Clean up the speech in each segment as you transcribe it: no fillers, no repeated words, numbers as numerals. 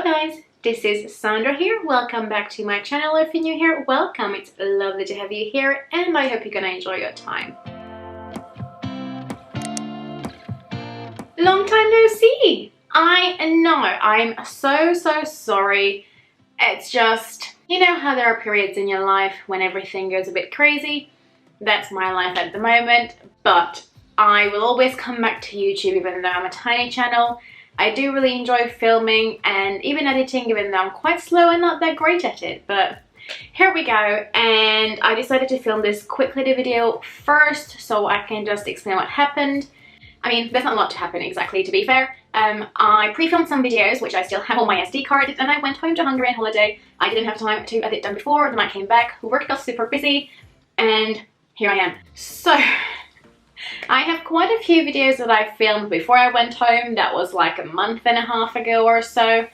Hello guys, this is Sandra here. Welcome back to my channel. If you're new here, welcome. It's lovely to have you here and I hope you're gonna enjoy your time. Long time no see. I know, I'm so sorry. It's just, you know how there are periods in your life when everything goes a bit crazy. That's my life at the moment, but I will always come back to YouTube even though I'm a tiny channel. I do really enjoy filming and even editing, even though I'm quite slow and not that great at it. But here we go, and I decided to film this quick little video first so I can just explain what happened. I mean, there's not a lot to happen exactly, to be fair. I pre-filmed some videos, which I still have on my SD card, and I went home to Hungary on holiday. I didn't have time to edit them before, then I came back, work got super busy, and here I am. So I have quite a few videos that I filmed before I went home. That was like a month and a half ago or so.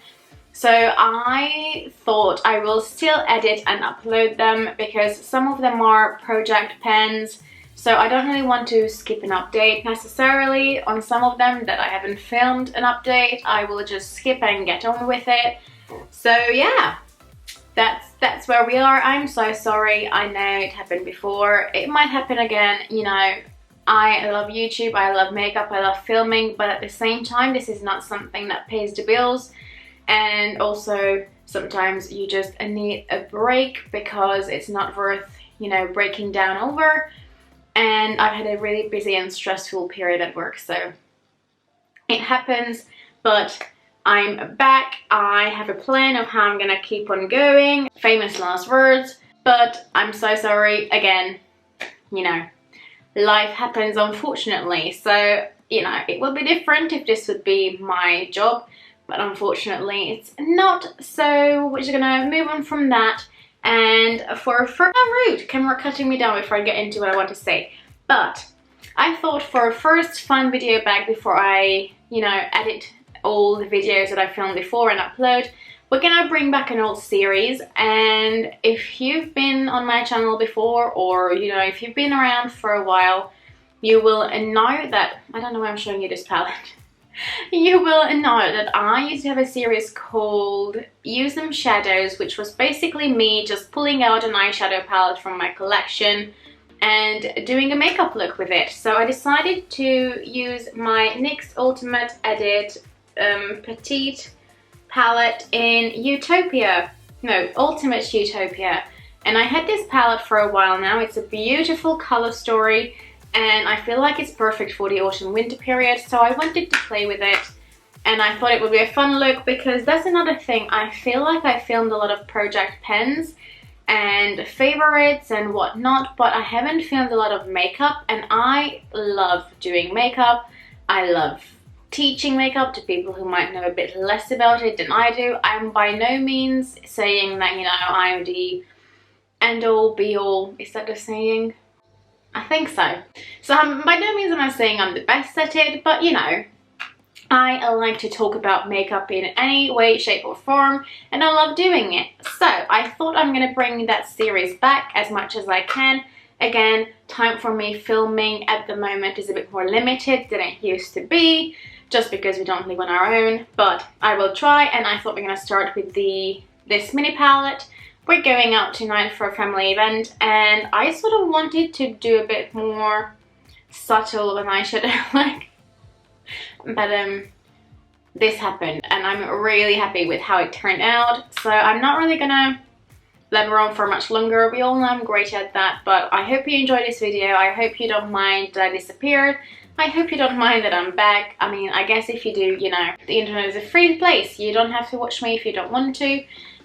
So I thought I will still edit and upload them because some of them are project pens. So I don't really want to skip an update necessarily on some of them that I haven't filmed an update. I will just skip and get on with it. So yeah, that's where we are. I'm so sorry. I know it happened before. It might happen again, you know. I love YouTube, I love makeup, I love filming, but at the same time this is not something that pays the bills, and also sometimes you just need a break because it's not worth, you know, breaking down over. And I've had a really busy and stressful period at work, so it happens, but I'm back. I have a plan of how I'm gonna keep on going. Famous last words, but I'm so sorry again, you know. Life happens, unfortunately, so you know it would be different if this would be my job, but unfortunately it's not. So we're just gonna move on from that, and for rude camera cutting me down before I get into what I want to say. But I thought for a first fun video back before I, you know, edit all the videos that I filmed before and upload, we're gonna bring back an old series. And if you've been on my channel before, or you know, if you've been around for a while, you will know that, I don't know why I'm showing you this palette. You will know that I used to have a series called Use Them Shadows, which was basically me just pulling out an eyeshadow palette from my collection and doing a makeup look with it. So I decided to use my NYX Ultimate Edit Petite palette in Utopia. No, Ultimate Utopia. And I had this palette for a while now. It's a beautiful color story and I feel like it's perfect for the autumn winter period, so I wanted to play with it and I thought it would be a fun look because that's another thing. I feel like I filmed a lot of project pens and favorites and whatnot, but I haven't filmed a lot of makeup, and I love doing makeup. I love teaching makeup to people who might know a bit less about it than I do. I'm by no means saying that, you know, I'm the end-all be-all. Is that the saying? I think so. So by no means am I saying I'm the best at it, but you know, I like to talk about makeup in any way, shape or form, and I love doing it. So I thought I'm gonna bring that series back as much as I can. Again, time for me filming at the moment is a bit more limited than it used to be, just because we don't live on our own, but I will try. And I thought we're gonna start with this mini palette. We're going out tonight for a family event, and I sort of wanted to do a bit more subtle of an eyeshadow look, but this happened and I'm really happy with how it turned out. So I'm not really gonna blabber on for much longer. We all know I'm great at that, but I hope you enjoyed this video. I hope you don't mind that I disappeared. I hope you don't mind that I'm back. I mean, I guess if you do, you know, the internet is a free place. You don't have to watch me if you don't want to,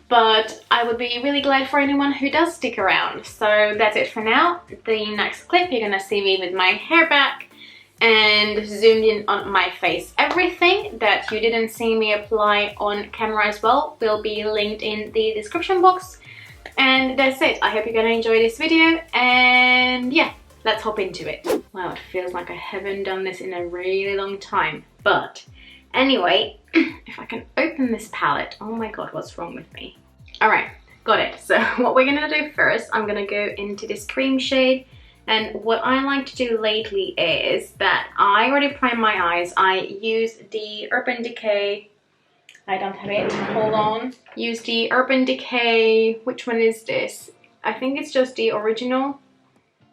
but I would be really glad for anyone who does stick around. So that's it for now. The next clip, you're gonna see me with my hair back and zoomed in on my face. Everything that you didn't see me apply on camera as well will be linked in the description box. And that's it. I hope you're gonna enjoy this video, and yeah, let's hop into it. Wow, it feels like I haven't done this in a really long time. But anyway, if I can open this palette. Oh my god, what's wrong with me? Alright, got it. So what we're gonna do first, I'm gonna go into this cream shade. And what I like to do lately is that I already primed my eyes. I use the Urban Decay I don't have it. Hold on. Use the Urban Decay. Which one is this? I think it's just the original.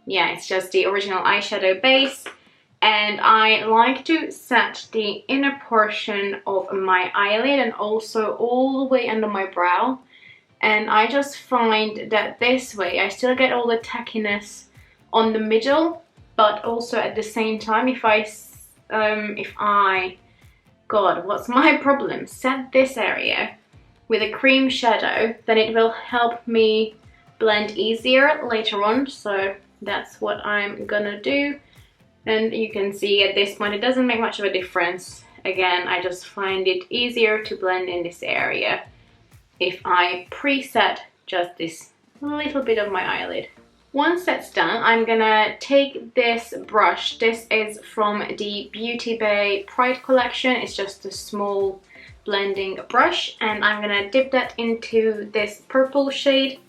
Yeah, it's just the original eyeshadow base. And I like to set the inner portion of my eyelid and also all the way under my brow. And I just find that this way I still get all the tackiness on the middle, but also at the same time, if I, God, what's my problem? Set this area with a cream shadow, then it will help me blend easier later on. So that's what I'm gonna do. And you can see at this point it doesn't make much of a difference. Again, I just find it easier to blend in this area if I preset just this little bit of my eyelid. Once that's done, I'm gonna take this brush. This is from the Beauty Bay Pride collection. It's just a small blending brush, and I'm gonna dip that into this purple shade.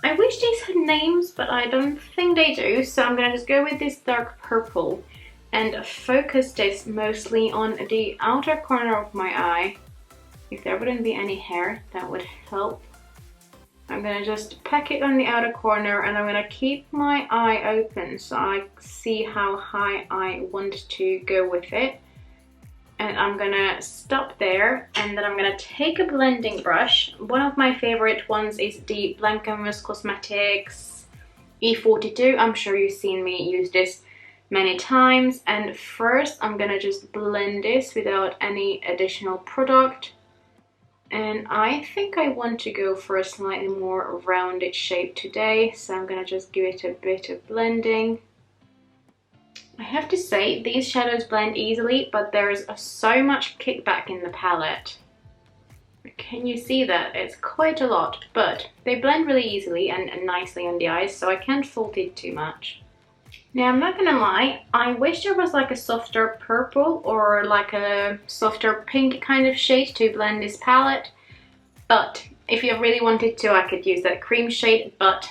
I wish these had names, but I don't think they do, so I'm gonna just go with this dark purple and focus this mostly on the outer corner of my eye. If there wouldn't be any hair, that would help. I'm gonna just pack it on the outer corner, and I'm gonna keep my eye open so I see how high I want to go with it. And I'm gonna stop there, and then I'm gonna take a blending brush. One of my favorite ones is the Blancamus Cosmetics E42. I'm sure you've seen me use this many times. And first I'm gonna just blend this without any additional product. And I think I want to go for a slightly more rounded shape today, so I'm gonna just give it a bit of blending. I have to say, these shadows blend easily, but there's so much kickback in the palette. Can you see that? It's quite a lot, but they blend really easily and nicely on the eyes, so I can't fault it too much. Now, I'm not gonna lie, I wish there was like a softer purple or like a softer pink kind of shade to blend this palette. But if you really wanted to, I could use that cream shade, but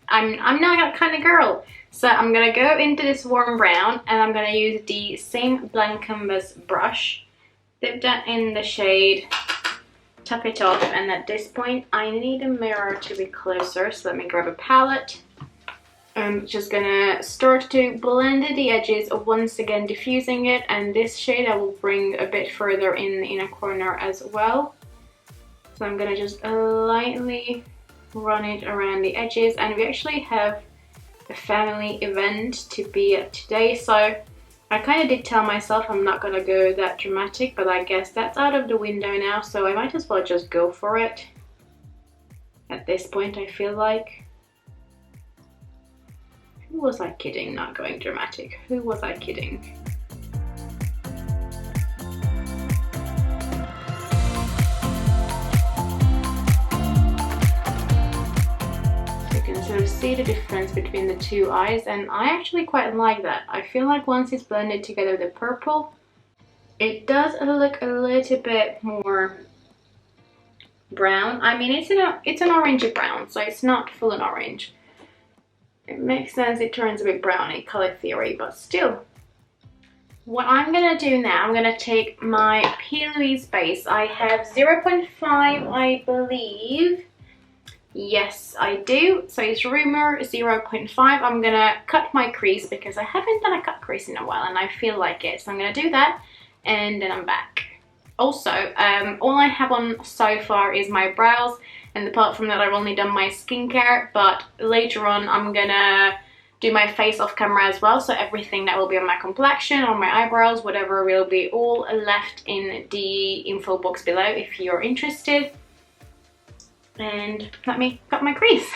I'm not that kind of girl. So I'm gonna go into this warm brown, and I'm gonna use the same Blancamus brush, dip that in the shade, tap it off, and at this point I need a mirror to be closer, so let me grab a palette. I'm just gonna start to blend the edges, once again diffusing it, and this shade I will bring a bit further in the inner corner as well. So I'm gonna just lightly run it around the edges, and we actually have a family event to be at today, so I kind of did tell myself I'm not gonna go that dramatic, but I guess that's out of the window now, so I might as well just go for it at this point. I feel like, who was I kidding not going dramatic? Who was I kidding? Sort of see the difference between the two eyes, and I actually quite like that. I feel like once it's blended together with the purple, it does look a little bit more brown. I mean, it's an orangey brown, so it's not full on orange. It makes sense, it turns a bit browny, color theory, but still. What I'm gonna do now, I'm gonna take my P. Louise base. I have 0.5, I believe. Yes, I do. So it's Rumor 0.5. I'm gonna cut my crease because I haven't done a cut crease in a while and I feel like it. So I'm gonna do that, and then I'm back. Also, all I have on so far is my brows, and apart from that I've only done my skincare, but later on I'm gonna do my face off camera as well, so everything that will be on my complexion, on my eyebrows, whatever, will be all left in the info box below if you're interested. And let me cut my crease.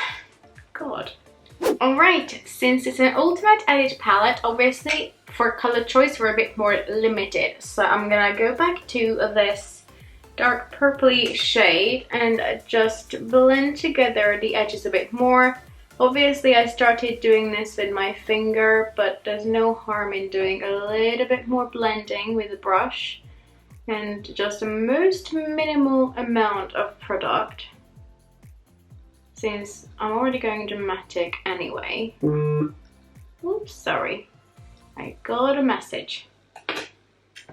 God. Alright, since it's an Ultimate Edit palette, obviously for color choice we're a bit more limited. So I'm gonna go back to this dark purpley shade and just blend together the edges a bit more. Obviously I started doing this with my finger, but there's no harm in doing a little bit more blending with the brush. And just the most minimal amount of product, since I'm already going dramatic anyway. Oops, sorry. I got a message.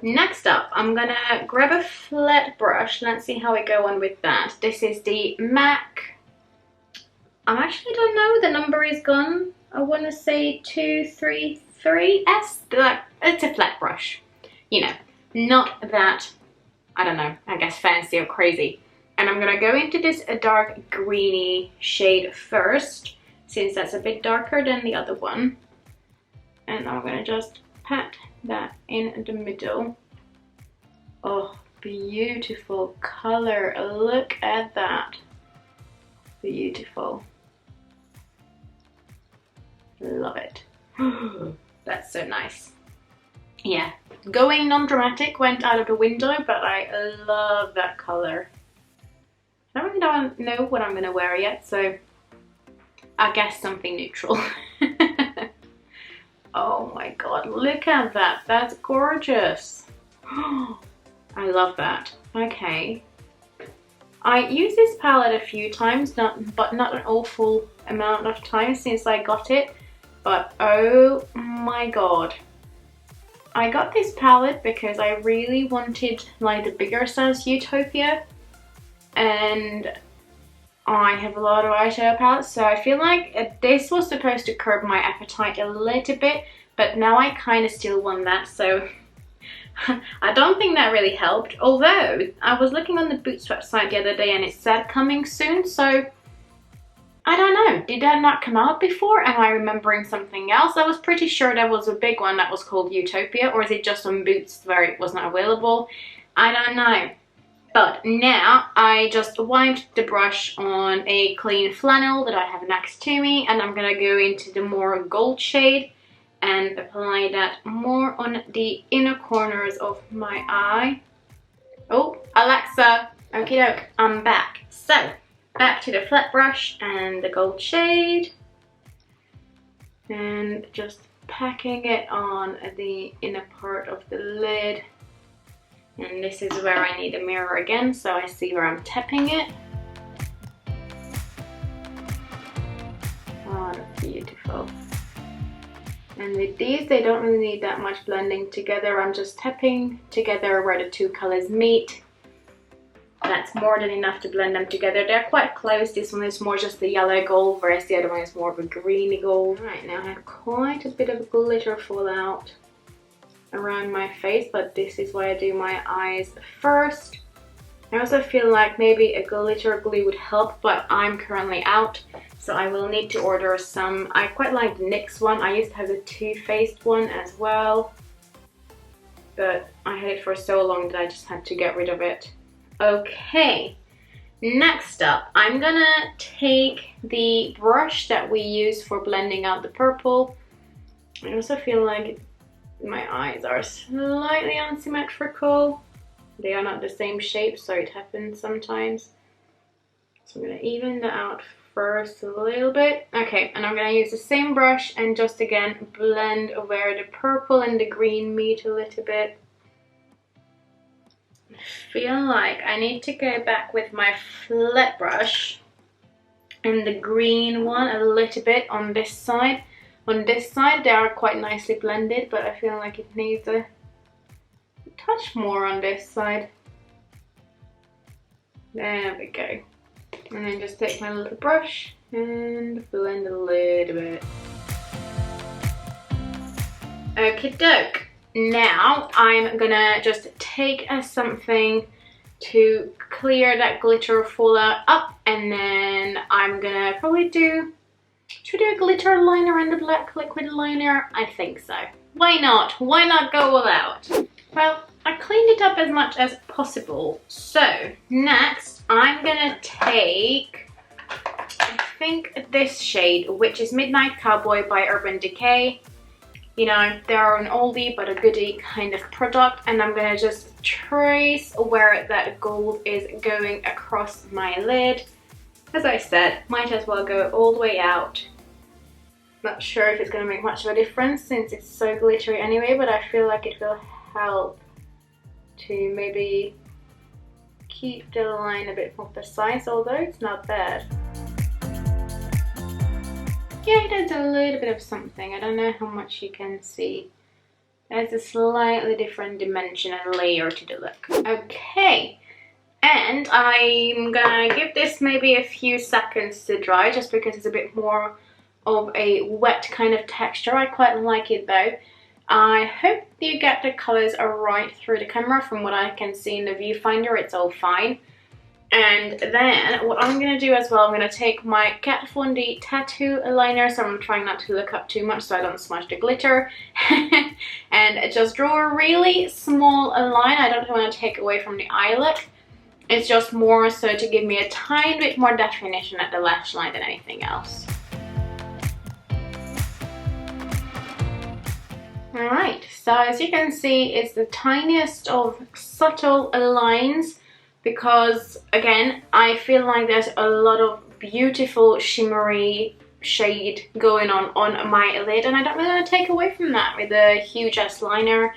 Next up, I'm gonna grab a flat brush. Let's see how we go on with that. This is the MAC. I actually don't know, the number is gone. I want to say 233S. It's a flat brush. You know, not that, I don't know, I guess fancy or crazy. And I'm gonna go into this dark greeny shade first, since that's a bit darker than the other one. And I'm gonna just pat that in the middle. Oh, beautiful color. Look at that. Beautiful. Love it. That's so nice. Yeah, going non-dramatic went out of the window, but I love that color. I don't really know what I'm gonna wear yet, so I guess something neutral. Oh my god, look at that. That's gorgeous. I love that. Okay. I used this palette a few times, but not an awful amount of time since I got it. But oh my god. I got this palette because I really wanted like the bigger size Utopia. And I have a lot of eyeshadow palettes, so I feel like this was supposed to curb my appetite a little bit, but now I kind of still want that, so I don't think that really helped. Although, I was looking on the Boots website the other day and it said coming soon, so I don't know. Did that not come out before? Am I remembering something else? I was pretty sure there was a big one that was called Utopia, or is it just on Boots where it was not available? I don't know. But now I just wiped the brush on a clean flannel that I have next to me, and I'm gonna go into the more gold shade and apply that more on the inner corners of my eye. Oh, Alexa, okie doke, I'm back. So, back to the flat brush and the gold shade, and just packing it on the inner part of the lid. And this is where I need a mirror again, so I see where I'm tapping it. Oh, that's beautiful. And with these, they don't really need that much blending together. I'm just tapping together where the two colors meet. That's more than enough to blend them together. They're quite close. This one is more just the yellow gold, whereas the other one is more of a greeny gold. Right, now I have quite a bit of glitter fallout around my face, but this is why I do my eyes first. I also feel like maybe a glitter glue would help, but I'm currently out, so I will need to order some. I quite like the NYX one. I used to have the Too Faced one as well, but I had it for so long that I just had to get rid of it. Okay, next up, I'm gonna take the brush that we use for blending out the purple. I also feel like my eyes are slightly unsymmetrical. They are not the same shape, so it happens sometimes. So I'm gonna even that out first a little bit. Okay, and I'm gonna use the same brush and just again blend where the purple and the green meet a little bit. I feel like I need to go back with my flat brush and the green one a little bit on this side. On this side they are quite nicely blended, but I feel like it needs a touch more on this side. There we go. And then just take my little brush and blend a little bit. Okie doke. Now I'm gonna just take something to clear that glitter fallout up, and then I'm gonna probably do, should we do a glitter liner and a black liquid liner? I think so. Why not? Why not go all out? Well, I cleaned it up as much as possible. So next I'm gonna take, I think this shade, which is Midnight Cowboy by Urban Decay. You know, they're an oldie but a goodie kind of product, and I'm gonna just trace where that gold is going across my lid. As I said, might as well go all the way out. Not sure if it's gonna make much of a difference since it's so glittery anyway, but I feel like it will help to maybe keep the line a bit more precise, although it's not bad. Yeah, it adds a little bit of something. I don't know how much you can see, Adds a slightly different dimension and layer to the look. Okay, and I'm gonna give this maybe a few seconds to dry just because it's a bit more of a wet kind of texture. I quite like it though. I hope you get the colours right through the camera. From what I can see in the viewfinder, it's all fine. And then what I'm going to do as well, I'm going to take my Kat Von D tattoo liner, so I'm trying not to look up too much so I don't smudge the glitter, and just draw a really small line. I don't want to take away from the eye look. It's just more so to give me a tiny bit more definition at the lash line than anything else. Alright, so as you can see, it's the tiniest of subtle lines because, again, I feel like there's a lot of beautiful shimmery shade going on my lid, and I don't really want to take away from that with a huge ass liner.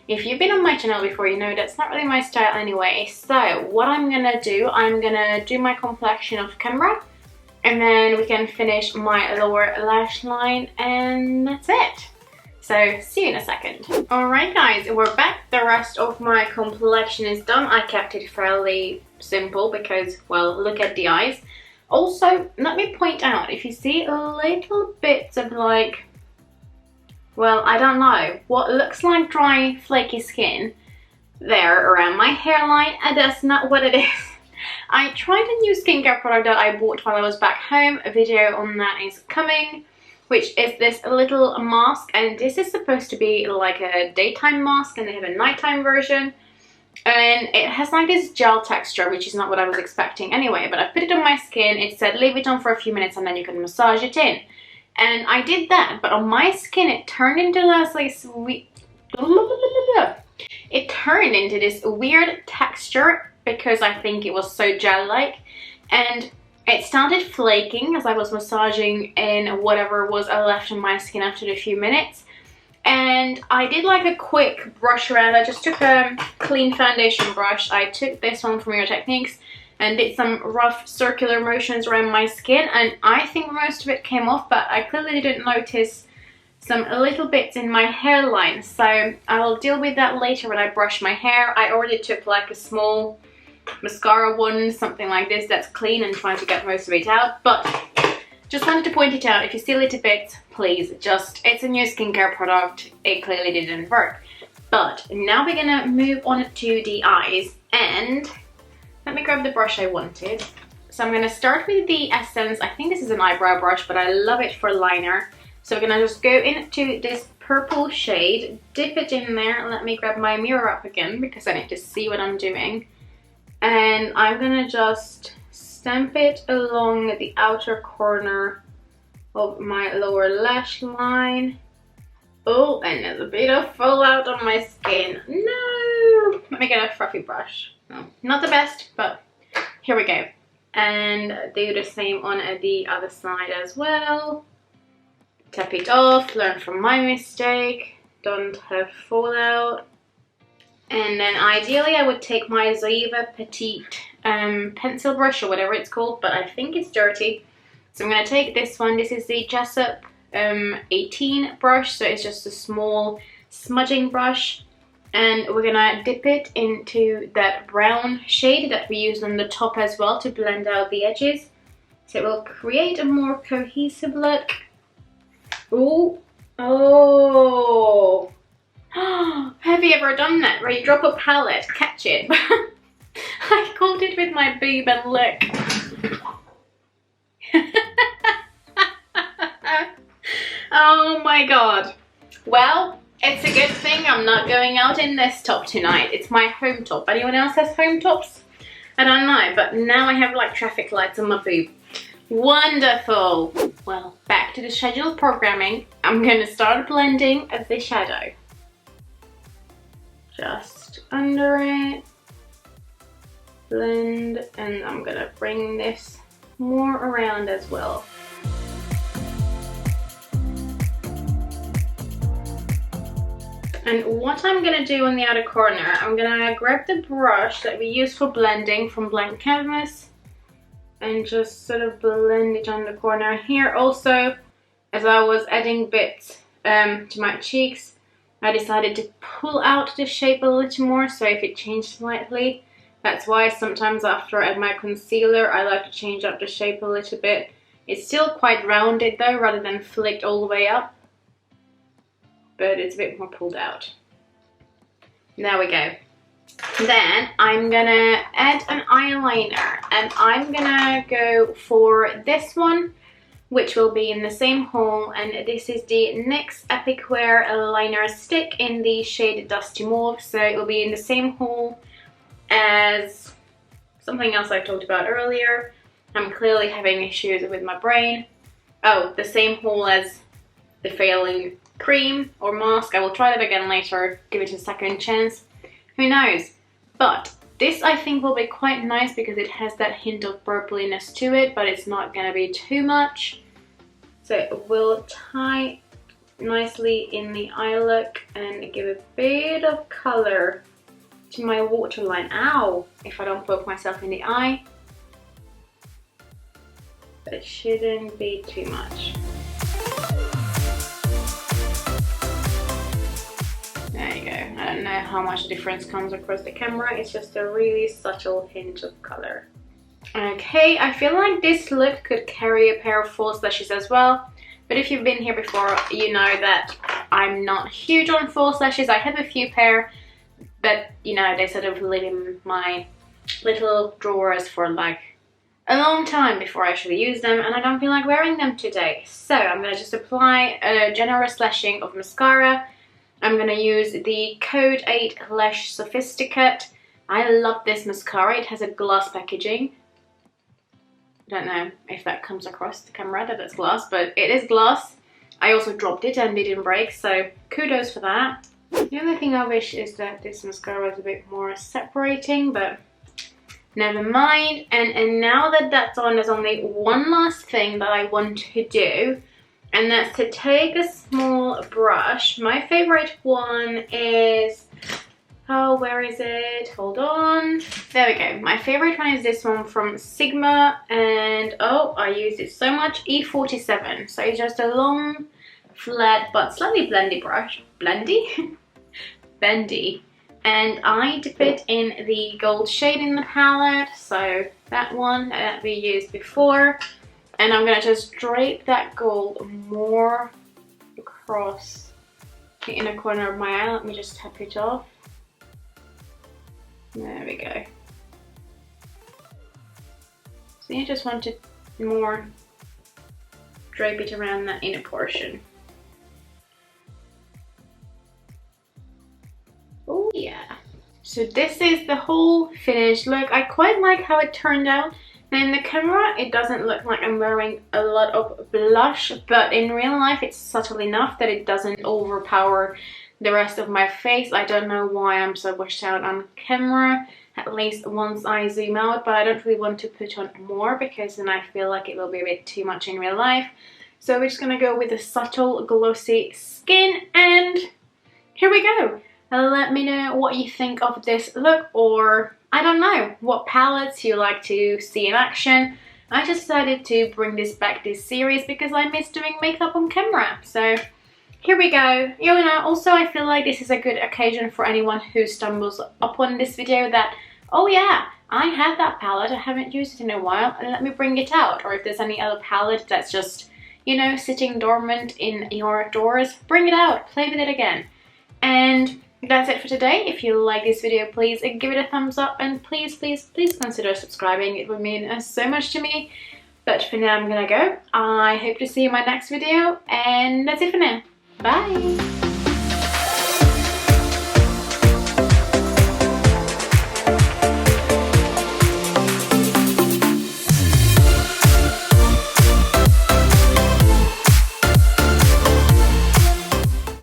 If you've been on my channel before, you know that's not really my style anyway. So what I'm gonna do, I'm gonna do my complexion off camera, and then we can finish my lower lash line, and that's it. So see you in a second. Alright guys, we're back. The rest of my complexion is done. I kept it fairly simple because, well, look at the eyes. Also, let me point out, if you see little bits of like, well, I don't know, what looks like dry flaky skin there around my hairline, and that's not what it is. I tried a new skincare product that I bought while I was back home. A video on that is coming, which is this little mask, and this is supposed to be like a daytime mask, and they have a nighttime version, and it has like this gel texture, which is not what I was expecting anyway. But I put it on my skin. It said leave it on for a few minutes and then you can massage it in, and I did that, but on my skin it turned into this like sweet, it turned into this weird texture because I think it was so gel-like, and it started flaking as I was massaging in whatever was left on my skin after a few minutes. And I did like a quick brush around. I just took a clean foundation brush. I took this one from Your Techniques and did some rough circular motions around my skin, and I think most of it came off, but I clearly didn't notice some little bits in my hairline. So I will deal with that later when I brush my hair. I already took like a small mascara one, something like this, that's clean, and trying to get most of it out. But just wanted to point it out. If you see little bits, please just, it's a new skincare product, it clearly didn't work. But now we're gonna move on to the eyes, and let me grab the brush I wanted. So I'm gonna start with the Essence. I think this is an eyebrow brush, but I love it for liner. So we're gonna just go into this purple shade, dip it in there. Let me grab my mirror up again because I need to see what I'm doing. And I'm gonna just stamp it along the outer corner of my lower lash line. Oh, and there's a bit of fallout on my skin. No! Let me get a fluffy brush. No, not the best, but here we go. And do the same on the other side as well. Tap it off, learn from my mistake, don't have fallout. And then ideally I would take my Zoeva Petite pencil brush or whatever it's called, but I think it's dirty. So I'm going to take this one. This is the Jessup 18 brush, so it's just a small smudging brush. And we're going to dip it into that brown shade that we used on the top as well to blend out the edges. So it will create a more cohesive look. Ooh. Oh! Have you ever done that where you drop a palette, catch it? I caught it with my boob and look. Oh my god. Well, it's a good thing I'm not going out in this top tonight. It's my home top. Anyone else has home tops? I don't know, but now I have like traffic lights on my boob. Wonderful. Well, back to the scheduled programming. I'm going to start blending the shadow. Just under it, blend, and I'm gonna bring this more around as well. And what I'm gonna do on the outer corner, I'm gonna grab the brush that we use for blending from Blank Canvas and just sort of blend it on the corner here. Also, as I was adding bits to my cheeks, I decided to pull out the shape a little more, so if it changed slightly, that's why sometimes after I add my concealer I like to change up the shape a little bit. It's still quite rounded though, rather than flicked all the way up, but it's a bit more pulled out. There we go. Then I'm gonna add an eyeliner, and I'm gonna go for this one, which will be in the same haul, and this is the NYX Epic Wear Eyeliner Stick in the shade Dusty Mauve, so it will be in the same haul as something else I talked about earlier. I'm clearly having issues with my brain. Oh, the same haul as the failing cream or mask. I will try that again later, give it a second chance. Who knows? But this I think will be quite nice because it has that hint of purpliness to it, but it's not gonna be too much. So it will tie nicely in the eye look and give a bit of color to my waterline. Ow! If I don't poke myself in the eye. But it shouldn't be too much. There you go. I don't know how much difference comes across the camera. It's just a really subtle hint of color. Okay, I feel like this look could carry a pair of false lashes as well. But if you've been here before, you know that I'm not huge on false lashes. I have a few pair, but you know, they sort of live in my little drawers for like a long time before I actually use them, and I don't feel like wearing them today. So I'm going to just apply a generous lashing of mascara. I'm going to use the Code 8 Lash Sophisticate. I love this mascara. It has a glass packaging. Don't know if that comes across the camera that it's glass, but it is glass. I also dropped it and it didn't break, so kudos for that. The only thing I wish is that this mascara was a bit more separating, but never mind. And now that that's on, there's only one last thing that I want to do, and that's to take a small brush. My favorite one is, oh, where is it? Hold on. There we go. My favorite one is this one from Sigma, and oh, I use it so much, E47. So it's just a long, flat, but slightly blendy brush. Blendy? Bendy. And I dip it in the gold shade in the palette, so that one that we used before. And I'm going to just drape that gold more across the inner corner of my eye. Let me just tap it off. There we go. So you just want to more drape it around that inner portion. Oh yeah. So this is the whole finished look. I quite like how it turned out. Now in the camera it doesn't look like I'm wearing a lot of blush, but in real life it's subtle enough that it doesn't overpower the rest of my face. I don't know why I'm so washed out on camera, at least once I zoom out, but I don't really want to put on more because then I feel like it will be a bit too much in real life. So we're just gonna go with a subtle glossy skin, and here we go. Let me know what you think of this look, or I don't know, what palettes you like to see in action. I just decided to bring this back this series because I miss doing makeup on camera. So here we go. You know, also I feel like this is a good occasion for anyone who stumbles upon this video that, oh yeah, I have that palette, I haven't used it in a while, and let me bring it out. Or if there's any other palette that's just, you know, sitting dormant in your drawers, bring it out, play with it again. And that's it for today. If you like this video, please give it a thumbs up, and please consider subscribing. It would mean so much to me. But for now I'm gonna go. I hope to see you in my next video, and that's it for now. Bye!